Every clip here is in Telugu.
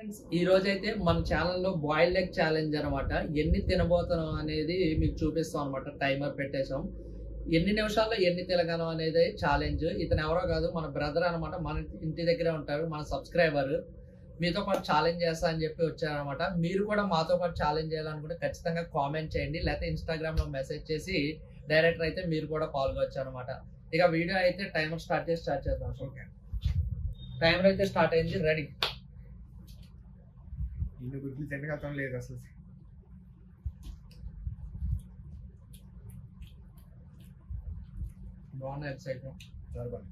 ఫ్రెండ్స్ ఈ రోజైతే మన ఛానల్లో బాయిల్డ్ ఎగ్ ఛాలెంజ్ అనమాట. ఎన్ని తినబోతున్నాం అనేది మీకు చూపిస్తాం అనమాట. టైమర్ పెట్టేసాం. ఎన్ని నిమిషాల్లో ఎన్ని తినగలం అనేది ఛాలెంజ్. ఇతను ఎవరో కాదు, మన బ్రదర్ అనమాట. మన ఇంటి దగ్గరే ఉంటారు, మన సబ్స్క్రైబర్. మీతో పాటు ఛాలెంజ్ చేస్తా అని చెప్పి వచ్చారనమాట. మీరు కూడా మాతో పాటు ఛాలెంజ్ చేయాలనుకుంటే ఖచ్చితంగా కామెంట్ చేయండి, లేకపోతే ఇన్స్టాగ్రామ్లో మెసేజ్ చేసి డైరెక్టర్ అయితే మీరు కూడా పాల్గొచ్చు అనమాట. ఇక వీడియో అయితే టైమర్ స్టార్ట్ చేద్దాం. ఓకే, టైమర్ అయితే స్టార్ట్ అయింది. రెడీ. ఇన్ని గుడ్లు తినగతం లేదు అసలు. బాగున్నా ఎక్సైట్ చాలా బాగా.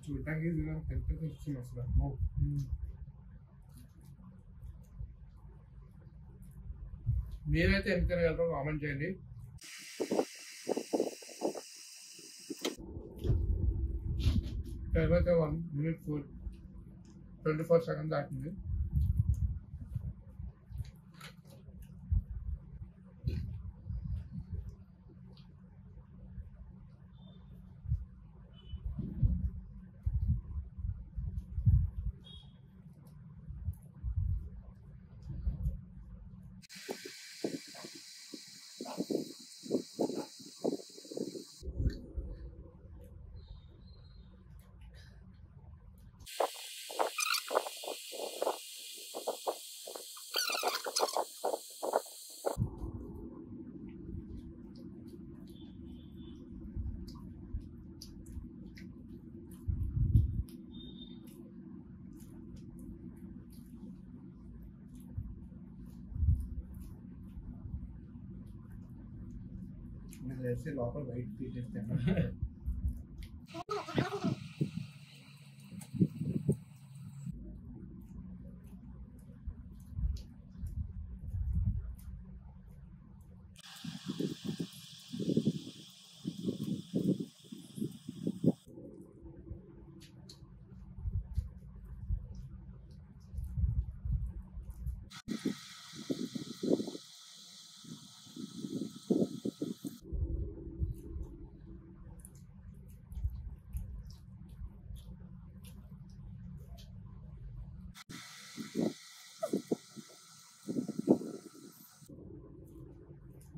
చూడటానికి తింటే తెలుస్తుంది అసలు. మీరైతే ఎంత తినగలరో కామెంట్ చేయండి. టైం అయితే 1 minute 24 seconds దాటింది. నాకు తెలిసి లోపల బయట తీసేస్తాను.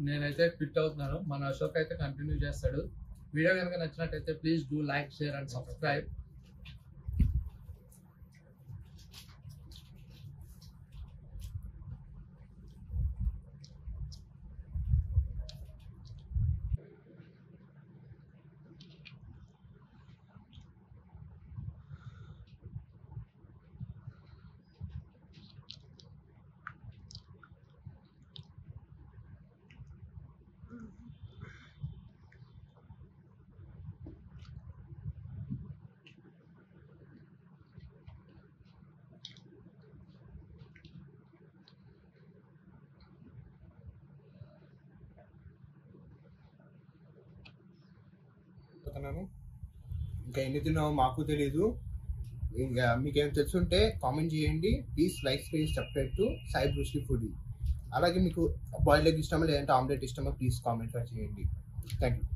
నేనైతే ఫిట్ అవుతున్నాను. మన అశోక్ అయితే కంటిన్యూ చేస్తాడు. వీడియో కనుక నచ్చినట్టయితే please do like, share and subscribe. ఇంకా ఎన్ని తిన్నామో మాకు తెలీదు. ఇంకా మీకేం తెలుసుంటే కామెంట్ చేయండి. Please like, subscribe to Sai Bruce Lee food. అలాగే మీకు బాయిల్డ్ ఎగ్ ఇష్టమా లేదంటే ఆమ్లెట్ ఇష్టమా ప్లీజ్ కామెంట్ చేయండి. Thank you.